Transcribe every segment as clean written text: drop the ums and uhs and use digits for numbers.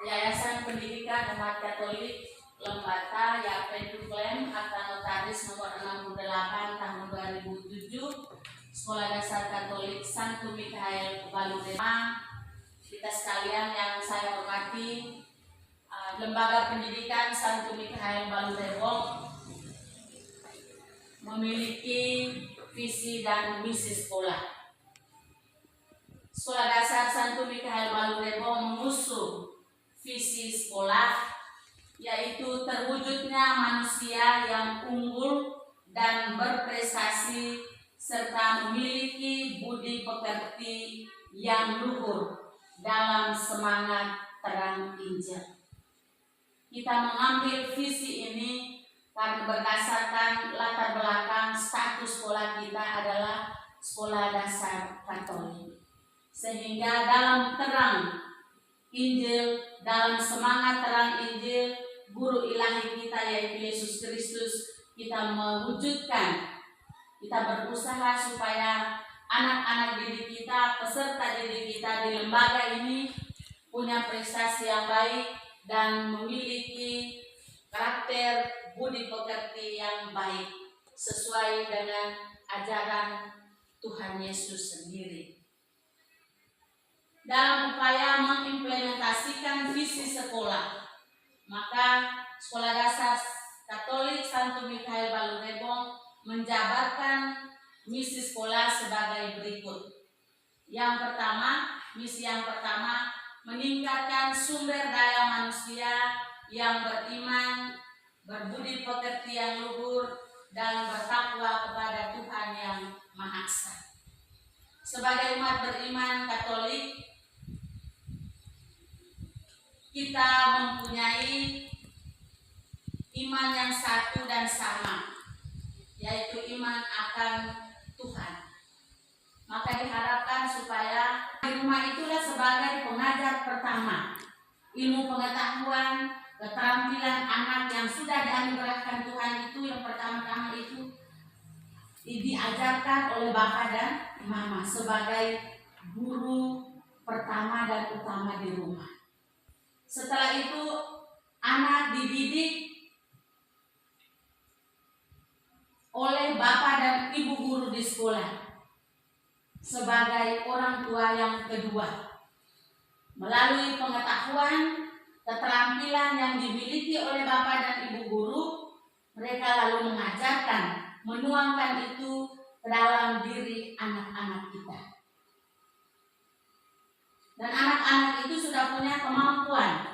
Yayasan Pendidikan Umat Katolik Lembata Yapen Duklem Akta Notaris nomor 68 tahun 2007, Sekolah Dasar Katolik Santo Mikael Baludema. Kita sekalian yang saya hormati, Lembaga Pendidikan Santo Mikael Baludema memiliki visi dan misi sekolah. Sekolah Dasar Santo Mikael Baludema mengusung visi sekolah, yaitu terwujudnya manusia yang unggul dan berprestasi serta memiliki budi pekerti yang luhur dalam semangat terang Injil. Kita mengambil visi ini karena berdasarkan latar belakang status sekolah kita adalah sekolah dasar Katolik. Sehingga dalam terang Injil, dalam semangat terang Injil, guru ilahi kita yaitu Yesus Kristus, kita mewujudkan, kita berusaha supaya anak-anak didik kita, peserta didik kita di lembaga ini punya prestasi yang baik dan memiliki karakter budi pekerti yang baik sesuai dengan ajaran Tuhan Yesus sendiri. Dalam upaya mengimplementasikan visi sekolah, maka Sekolah Dasar Katolik Santo Mikael Baludema menjabarkan misi sekolah sebagai berikut. Misi yang pertama, meningkatkan sumber daya manusia yang beriman, berbudi pekerti yang luhur, dan bertakwa kepada Tuhan yang Maha Esa. Sebagai umat beriman Katolik, kita mempunyai iman yang satu dan sama, yaitu iman akan Tuhan. Maka diharapkan supaya di rumah itulah sebagai pengajar pertama, ilmu pengetahuan, keterampilan anak yang sudah dianugerahkan Tuhan itu yang pertama-tama itu diajarkan oleh Bapak dan Mama sebagai guru pertama dan utama di rumah. Setelah itu anak dididik oleh bapak dan ibu guru di sekolah sebagai orang tua yang kedua. Melalui pengetahuan, keterampilan yang dimiliki oleh bapak dan ibu guru, mereka lalu mengajarkan, menuangkan itu ke dalam diri anak-anak kita. Dan anak-anak itu sudah punya kemampuan,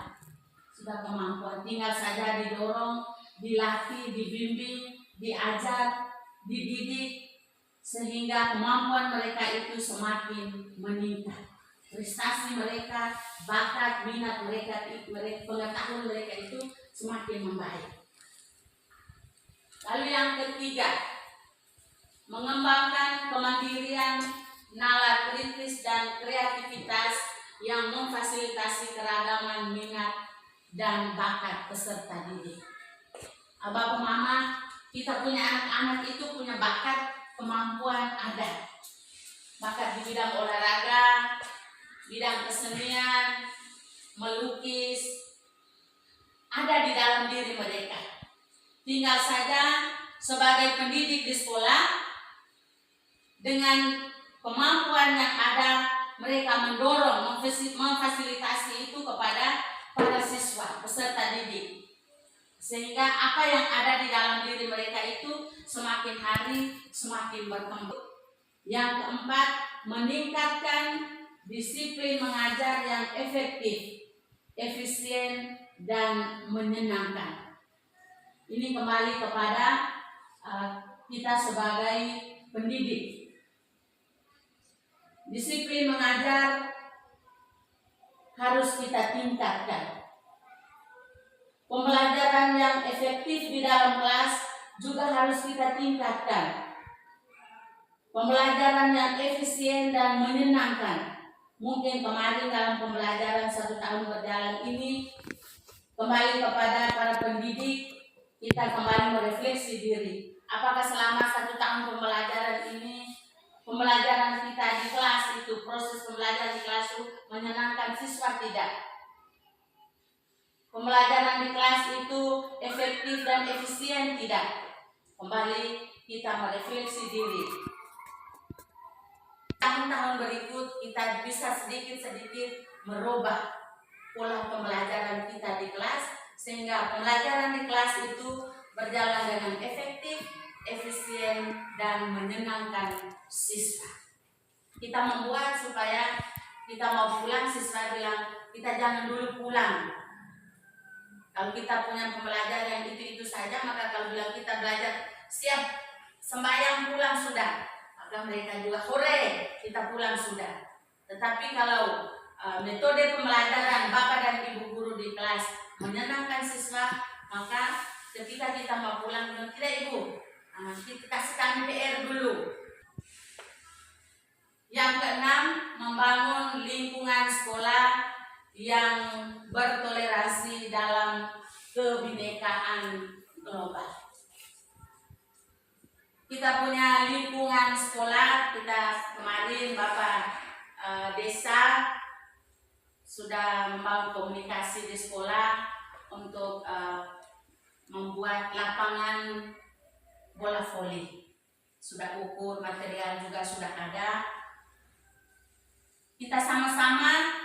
tinggal saja didorong, dilatih, dibimbing, diajar, dididik, sehingga kemampuan mereka itu semakin meningkat. Prestasi mereka, bakat, minat mereka, pengetahuan mereka itu semakin membaik. Lalu yang ketiga, mengembangkan kemandirian, nalar kritis dan kreativitas yang memfasilitasi keragaman minat dan bakat peserta didik. Bapak Mama, kita punya anak-anak itu punya bakat, kemampuan ada. Bakat di bidang olahraga, bidang kesenian, melukis, ada di dalam diri mereka. Tinggal saja sebagai pendidik di sekolah, dengan kemampuan yang ada, mereka mendorong, memfasilitasi itu kepada para siswa, peserta didik. Sehingga apa yang ada di dalam diri mereka itu semakin hari semakin berkembang. Yang keempat, meningkatkan disiplin mengajar yang efektif, efisien, dan menyenangkan. Ini kembali kepada kita sebagai pendidik. Disiplin mengajar harus kita tingkatkan. Pembelajaran yang efektif di dalam kelas juga harus kita tingkatkan. Pembelajaran yang efisien dan menyenangkan. Mungkin kemarin dalam pembelajaran 1 tahun berjalan ini, kembali kepada para pendidik, kita kembali merefleksi diri. Apakah selama 1 tahun pembelajaran ini, pembelajaran kita di kelas itu, proses pembelajaran di kelas itu menyenangkan siswa tidak? pembelajaran di kelas itu efektif dan efisien tidak? Kembali kita merefleksi diri. Tahun-tahun berikut kita bisa sedikit-sedikit merubah pola pembelajaran kita di kelas, sehingga pembelajaran di kelas itu berjalan dengan efektif, efisien, dan menyenangkan siswa. Kita membuat supaya kita mau pulang, siswa bilang, kita jangan dulu pulang. Kalau kita punya pembelajaran yang itu-itu saja, maka kalau bilang kita belajar siap sembahyang pulang sudah, maka mereka juga hore, kita pulang sudah. Tetapi kalau metode pembelajaran Bapak dan Ibu guru di kelas menyenangkan siswa, maka ketika kita mau pulang, tidak Ibu, kita kasih kami PR dulu. Yang keenam, membangun lingkungan sekolah yang bertoleransi dalam kebinekaan global. Kita punya lingkungan sekolah, kita kemarin Bapak Desa sudah membangun komunikasi di sekolah untuk membuat lapangan bola voli. Sudah ukur, material juga sudah ada. Kita sama-sama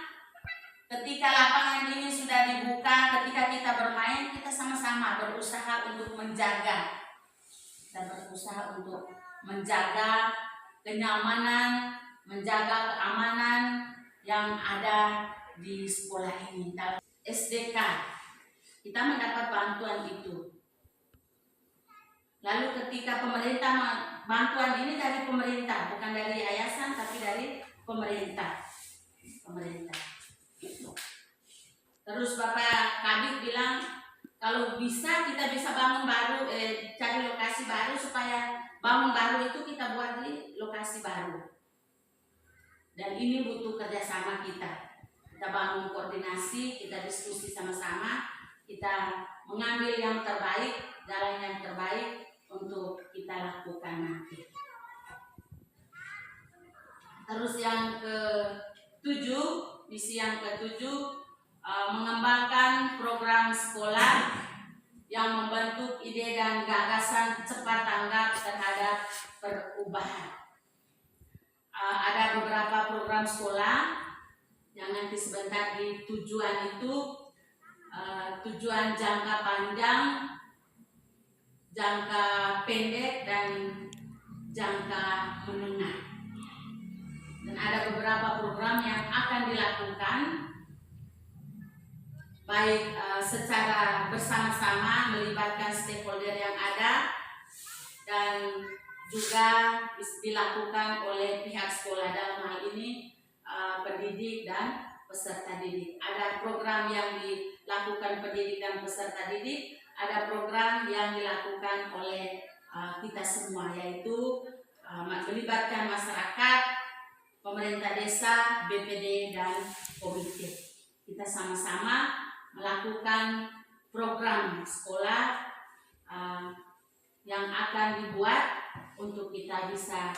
ketika lapangan ini sudah dibuka, ketika kita bermain, kita sama-sama berusaha untuk menjaga kenyamanan, menjaga keamanan yang ada di sekolah ini. Dalam SDK kita mendapat bantuan itu. Lalu ketika pemerintah, bantuan ini dari pemerintah, bukan dari yayasan tapi dari pemerintah. Terus Bapak Kabid bilang, kalau bisa kita bisa bangun baru, cari lokasi baru supaya bangun baru itu kita buat di lokasi baru. Dan ini butuh kerjasama kita. Kita bangun koordinasi, kita diskusi sama-sama, kita mengambil yang terbaik, jalan yang terbaik untuk kita lakukan nanti. Terus yang ke-7, misi yang ke-7, mengembangkan program sekolah yang membentuk ide dan gagasan cepat tanggap terhadap perubahan. Ada beberapa program sekolah yang nanti sebentar di tujuan itu, tujuan jangka panjang, jangka pendek, dan jangka menengah. Dan ada beberapa program yang akan dilakukan baik secara bersama-sama melibatkan stakeholder yang ada dan juga dilakukan oleh pihak sekolah, dalam hal ini pendidik dan peserta didik. Ada program yang dilakukan pendidik dan peserta didik, ada program yang dilakukan oleh kita semua, yaitu melibatkan masyarakat, pemerintah desa, BPD, dan komite. Kita sama-sama melakukan program sekolah yang akan dibuat untuk kita bisa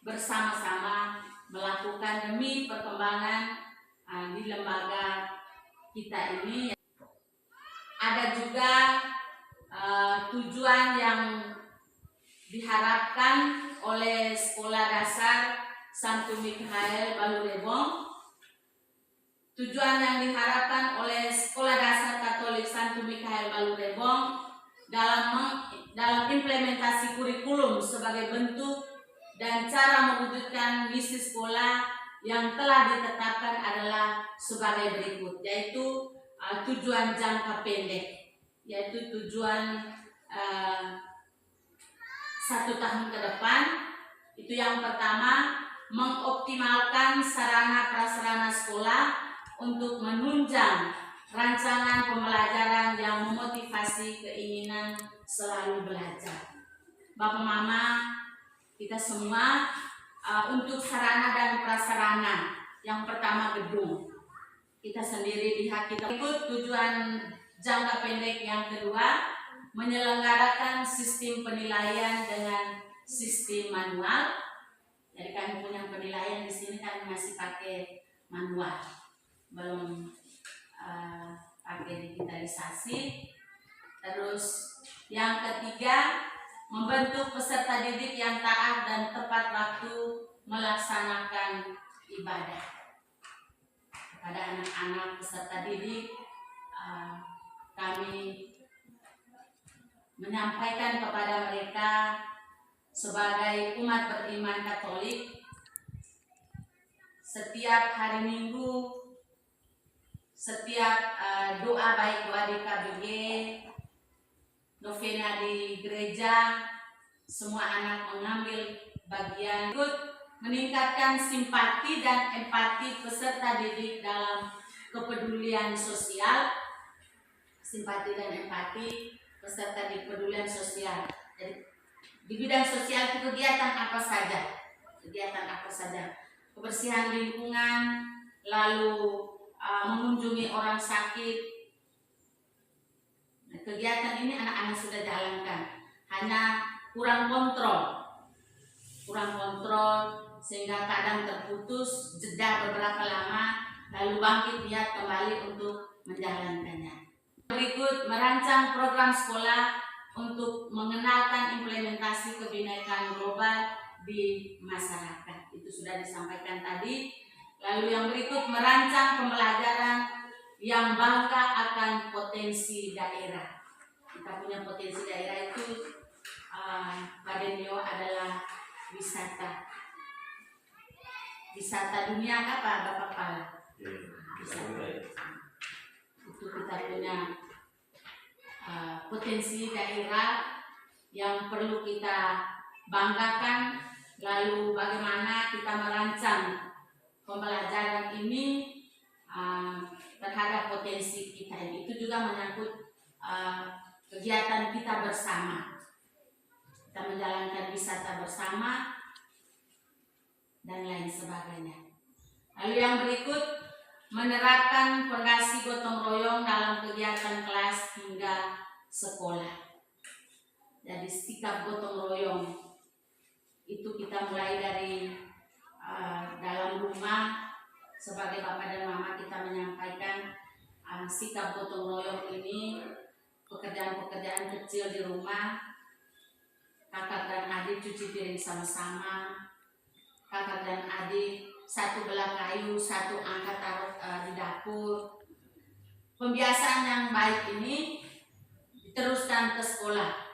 bersama-sama melakukan demi perkembangan di lembaga kita ini. Ada juga tujuan yang diharapkan oleh Sekolah Dasar Santo Mikael Balurebong. Tujuan yang diharapkan oleh Sekolah Dasar Katolik Santo Mikael Balurebong dalam implementasi kurikulum sebagai bentuk dan cara mewujudkan misi sekolah yang telah ditetapkan adalah sebagai berikut, yaitu tujuan jangka pendek, yaitu tujuan 1 tahun ke depan. Itu yang pertama, mengoptimalkan sarana prasarana sekolah untuk menunjang rancangan pembelajaran yang memotivasi keinginan selalu belajar. Bapak Mama, kita semua untuk sarana dan prasarana, yang pertama gedung. Kita sendiri lihat, kita ikut tujuan jangka pendek yang kedua, menyelenggarakan sistem penilaian dengan sistem manual. Jadi kami punya penilaian di sini kami masih pakai manual, belum pakai sebagai digitalisasi. Terus yang ketiga, membentuk peserta didik yang taat dan tepat waktu melaksanakan ibadah. Kepada anak-anak peserta didik, kami menyampaikan kepada mereka sebagai umat beriman Katolik, setiap hari Minggu, setiap doa baik doa di KBG, novena di gereja, semua anak mengambil bagian ikut meningkatkan simpati dan empati peserta didik dalam kepedulian sosial. Simpati dan empati peserta didik kepedulian sosial. Jadi, di bidang sosial itu kegiatan apa saja? Kebersihan lingkungan, lalu mengunjungi orang sakit. Nah, kegiatan ini anak-anak sudah jalankan, hanya kurang kontrol sehingga kadang terputus jeda beberapa lama, lalu bangkit niat kembali untuk menjalankannya. Berikut merancang program sekolah untuk mengenalkan implementasi kebinekaan global di masyarakat. Itu sudah disampaikan tadi. Lalu yang berikut merancang pembelajaran yang bangga akan potensi daerah. Kita punya potensi daerah itu pada Neo adalah wisata dunia apa Bapak Pala? Itu kita punya potensi daerah yang perlu kita banggakan. Lalu bagaimana kita merancang pembelajaran ini terhadap potensi kita ini. Itu juga menyangkut kegiatan kita bersama. Kita menjalankan wisata bersama dan lain sebagainya. Lalu yang berikut menerapkan fondasi gotong royong dalam kegiatan kelas hingga sekolah. Jadi sikap gotong royong itu kita mulai dari dalam rumah. Sebagai bapak dan mama kita menyampaikan sikap gotong royong ini, pekerjaan-pekerjaan kecil di rumah, kakak dan adik cuci piring sama-sama, kakak dan adik satu belah kayu, satu angkat taruh di dapur. Pembiasaan yang baik ini diteruskan ke sekolah.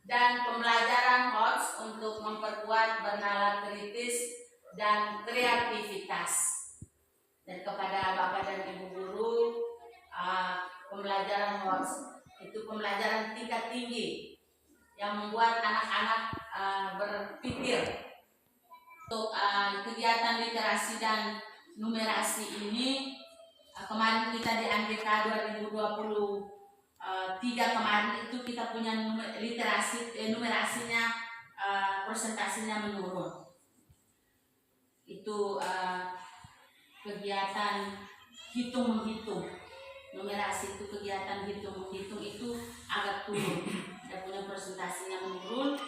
Dan pembelajaran HOTS untuk memperkuat bernalar kritis dan kreativitas. Dan kepada Bapak dan Ibu guru, pembelajaran HOTS itu pembelajaran tingkat tinggi yang membuat anak-anak berpikir. Untuk kegiatan literasi dan numerasi ini, kemarin kita di ANDK 2023 kemarin itu kita punya numerasinya, presentasinya menurun. Itu kegiatan hitung-menghitung. Numerasi itu kegiatan hitung-menghitung itu agak turun. Kita punya presentasinya menurun.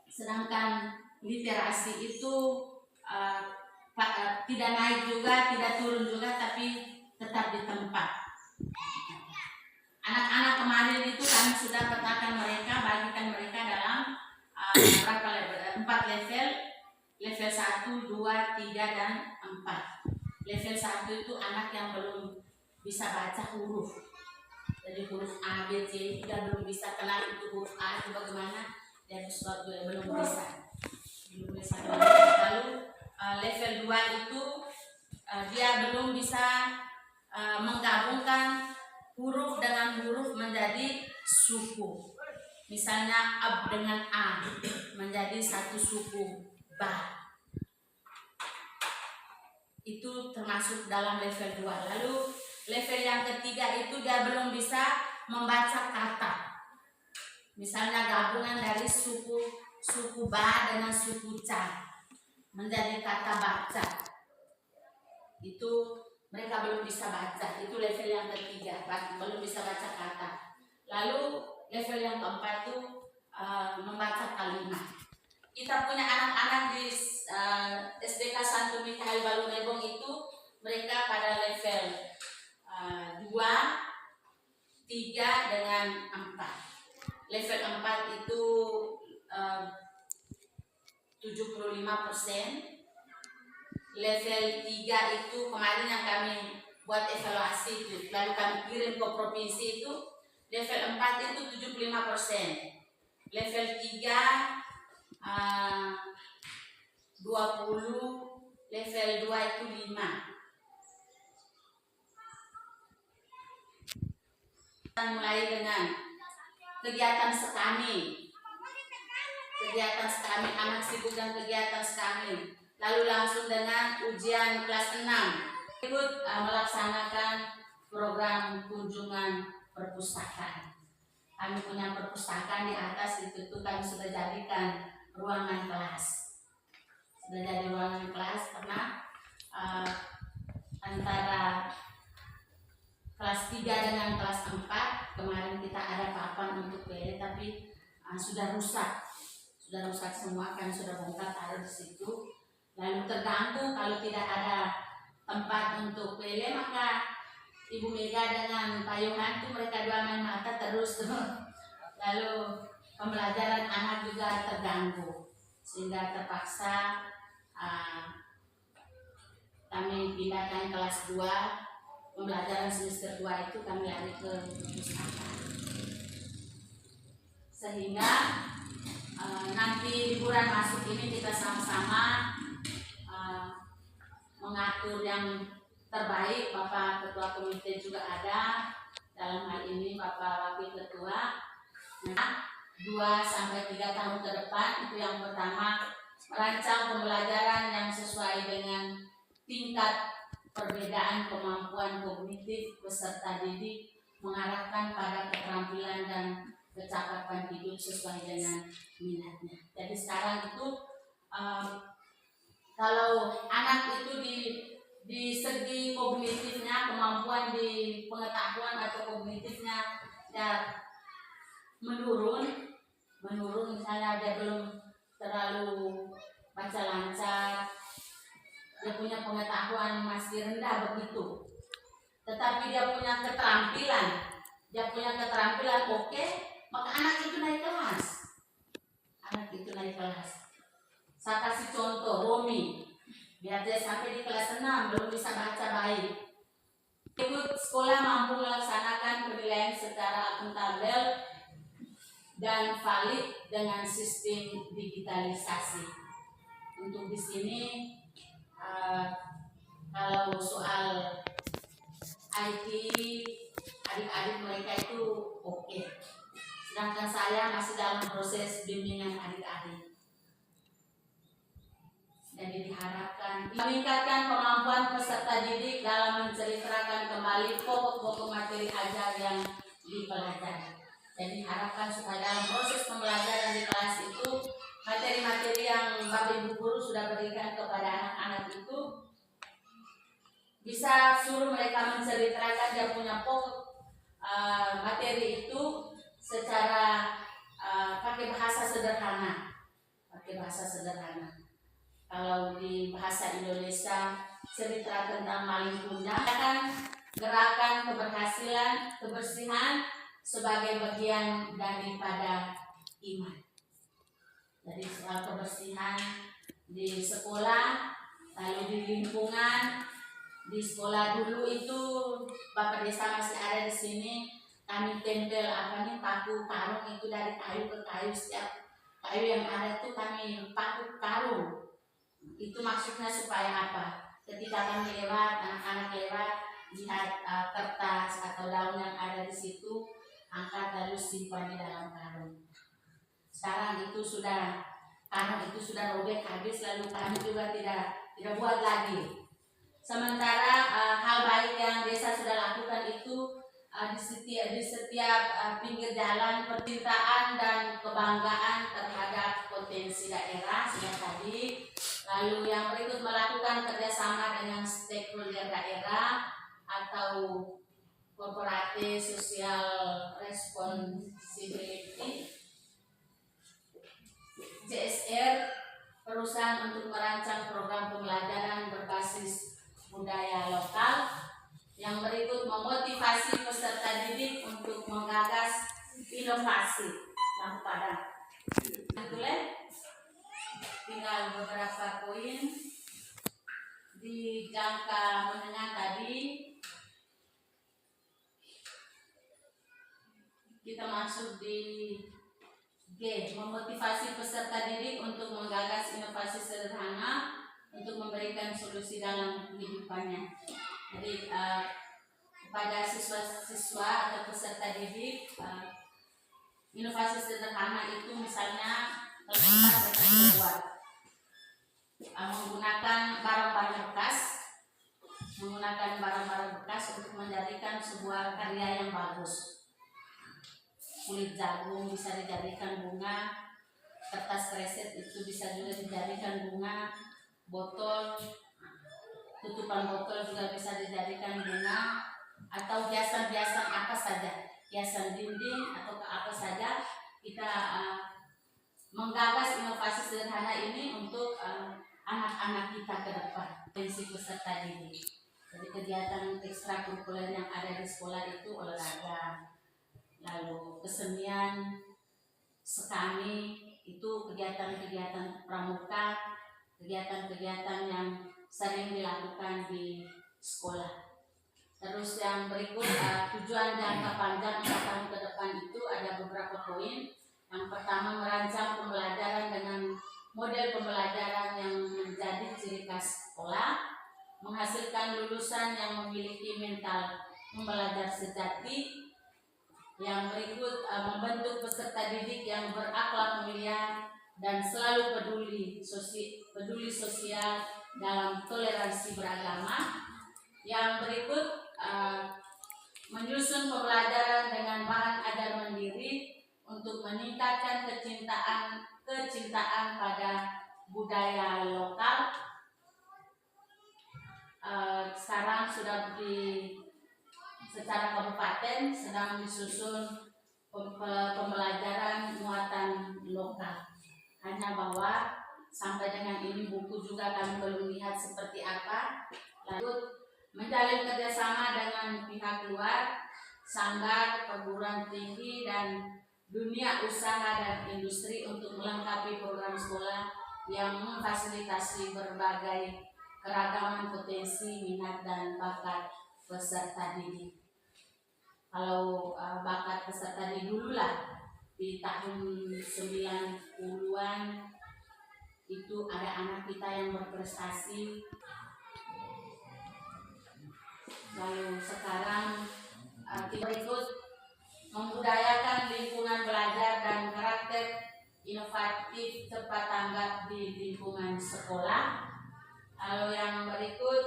Sedangkan literasi itu tidak naik juga, tidak turun juga, tapi tetap di tempat. Anak-anak kemarin itu kami sudah petakan mereka, bagikan mereka dalam berapa level? 4 level. Level 1, 2, 3, dan 4. Level 1 itu anak yang belum bisa baca huruf. Jadi huruf A, B, C, dia belum bisa kenal itu huruf A itu bagaimana. Dia belum bisa. Lalu level 2 itu dia belum bisa menggabungkan huruf dengan huruf menjadi suku. Misalnya ab dengan A menjadi satu suku ba. Itu termasuk dalam level 2. Lalu level yang ketiga itu dia belum bisa membaca kata. Misalnya gabungan dari suku ba dengan suku ca menjadi kata baca. Itu mereka belum bisa baca. Itu level yang ketiga, belum bisa baca kata. Lalu level yang keempat itu membaca kalimat. Kita punya anak-anak di SDK Santo Mikael Balunebong itu mereka pada level 2, 3 dengan 4. Level 4 itu 75%. Level 3 itu kemarin yang kami buat evaluasi itu, lalu kami kirim ke provinsi itu, level 4 itu 75%. Level 3 20, level 2 itu 5. Kita mulai dengan kegiatan sekami. Anak sibuk dan kegiatan sekami. Lalu langsung dengan ujian kelas 6. Ikut melaksanakan program kunjungan perpustakaan. Kami punya perpustakaan di atas itu kami sudah jadikan ruangan kelas. Sudah jadi ruangan kelas karena antara kelas 3 dengan kelas 4 kemarin kita ada papan untuk PL tapi sudah rusak semua, kan sudah bongkar taruh di situ. Lalu terganggu kalau tidak ada tempat untuk PL, maka Ibu Mega dengan Pak Yohan itu mereka dua main mata terus. Lalu pembelajaran anak juga terganggu sehingga terpaksa kami pindahkan kelas 2, pembelajaran semester 2 itu kami lari ke perpustakaan. Sehingga nanti liburan masuk ini kita sama-sama mengatur yang terbaik. Bapak Ketua Komite juga ada, dalam hal ini Bapak Wakil Ketua. 2-3 tahun ke depan itu yang pertama, merancang pembelajaran yang sesuai dengan tingkat perbedaan kemampuan kognitif peserta didik, mengarahkan pada keterampilan dan kecakapan hidup sesuai dengan minatnya. Jadi sekarang itu kalau anak itu di segi kognitifnya, kemampuan di pengetahuan atau kognitifnya ya menurun, misalnya dia belum terlalu baca lancar, dia punya pengetahuan masih rendah begitu, tetapi dia punya keterampilan oke, maka anak itu naik kelas. Saya kasih contoh Romi, biar dia sampai di kelas 6 belum bisa baca baik. Ikut sekolah mampu melaksanakan penilaian secara akuntabel dan valid dengan sistem digitalisasi. Untuk di sini kalau soal IT adik-adik mereka itu oke. Sedangkan saya masih dalam proses bimbingan adik-adik. Jadi diharapkan meningkatkan kemampuan peserta didik dalam menceritakan kembali pokok-pokok materi ajar yang dipelajari. Jadi diharapkan supaya dalam proses pembelajaran di kelas itu materi-materi yang Bapak Ibu Guru sudah berikan kepada anak-anak itu bisa suruh mereka menceritakan dia punya pokok materi itu secara pakai bahasa sederhana. Kalau di bahasa Indonesia cerita tentang maling tunda kan gerakan kebersihan sebagai bagian daripada iman. Jadi soal kebersihan di sekolah, lalu di lingkungan, di sekolah dulu itu Bapak Desa masih ada di sini, kami tempel paku karung itu dari kayu ke kayu, setiap kayu yang ada itu kami paku karung. Itu maksudnya supaya apa? Ketika kami lewat, anak-anak lewat, lihat kertas atau daun yang ada di situ, angkat lalu simpan di dalam karung. Sekarang itu karung itu sudah robek habis, lalu kami juga tidak buat lagi. Sementara hal baik yang desa sudah lakukan itu di setiap pinggir jalan, percintaan dan kebanggaan terhadap potensi daerah sudah tadi. Lalu yang berikut melakukan kerjasama dengan stakeholder daerah atau corporate social responsibility CSR, perusahaan untuk merancang program pembelajaran berbasis budaya lokal. Yang berikut memotivasi peserta didik untuk menggagas inovasi. Lampu padam. Tinggal beberapa poin di jangka menengah tadi. Kita masuk di G, memotivasi peserta didik untuk menggagas inovasi sederhana untuk memberikan solusi dalam kehidupannya. Jadi kepada siswa-siswa atau peserta didik, inovasi sederhana itu misalnya tempat mereka membuat menggunakan barang-barang bekas untuk menjadikan sebuah karya yang bagus. Kulit jagung bisa dijadikan bunga, kertas kreset itu bisa juga dijadikan bunga, botol, tutupan botol juga bisa dijadikan bunga, atau hiasan-hiasan apa saja, hiasan dinding atau apa saja. Kita menggagas inovasi sederhana ini untuk anak-anak kita ke depan. Prinsip peserta didik. Jadi kegiatan ekstrakurikuler yang ada di sekolah itu olahraga, lalu kesenian, sekami, itu kegiatan-kegiatan pramuka, kegiatan-kegiatan yang sering dilakukan di sekolah. Terus yang berikut, tujuan jangka panjang 4 tahun ke depan itu ada beberapa poin. Yang pertama, merancang pembelajaran dengan model pembelajaran yang menjadi ciri khas sekolah, menghasilkan lulusan yang memiliki mental pembelajar sejati. Yang berikut, membentuk peserta didik yang berakhlak mulia dan selalu peduli sosial dalam toleransi beragama. Yang berikut, menyusun pembelajaran dengan bahan ajar mandiri untuk meningkatkan kecintaan pada budaya lokal. Sekarang sudah secara kabupaten sedang disusun pembelajaran muatan lokal. Hanya bahwa sampai dengan ini buku juga kami belum lihat seperti apa. Lalu menjalin kerjasama dengan pihak luar, sanggar, perguruan tinggi, dan dunia usaha dan industri untuk melengkapi program sekolah yang memfasilitasi berbagai keragaman potensi, minat, dan bakat peserta didik. Kalau bakat peserta didik dulu lah, di tahun 90-an itu ada anak kita yang berprestasi. Lalu sekarang berikut, membudayakan lingkungan belajar dan karakter inovatif cepat tanggap di lingkungan sekolah. Lalu yang berikut,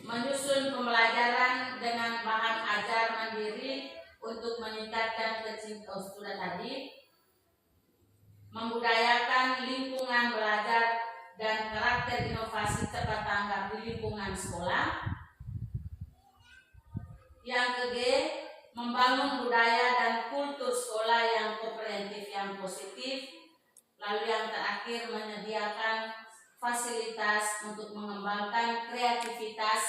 menyusun pembelajaran dengan bahan ajar mandiri untuk meningkatkan kecintaan sudah tadi, membudayakan lingkungan belajar dan karakter inovasi cepat tanggap di lingkungan sekolah. Yang ketiga, membangun budaya dan kultur sekolah yang komprehensif yang positif. Lalu yang terakhir, menyediakan fasilitas untuk mengembangkan kreativitas,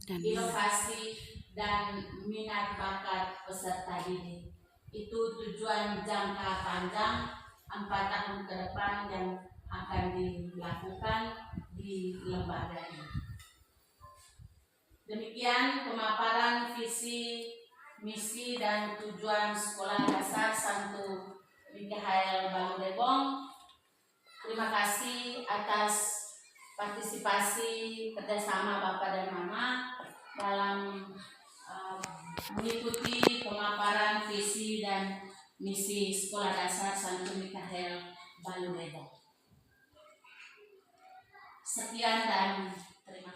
inovasi, dan minat bakat peserta didik. Itu tujuan jangka panjang 4 tahun ke depan yang akan dilakukan di lembaga ini. Demikian pemaparan visi, misi, dan tujuan Sekolah Dasar Santo Mikael Baludebong. Terima kasih atas partisipasi kerjasama Bapak dan Mama dalam mengikuti pemaparan visi dan misi Sekolah Dasar Santo Mikael Baludebong. Sekian dan terima kasih.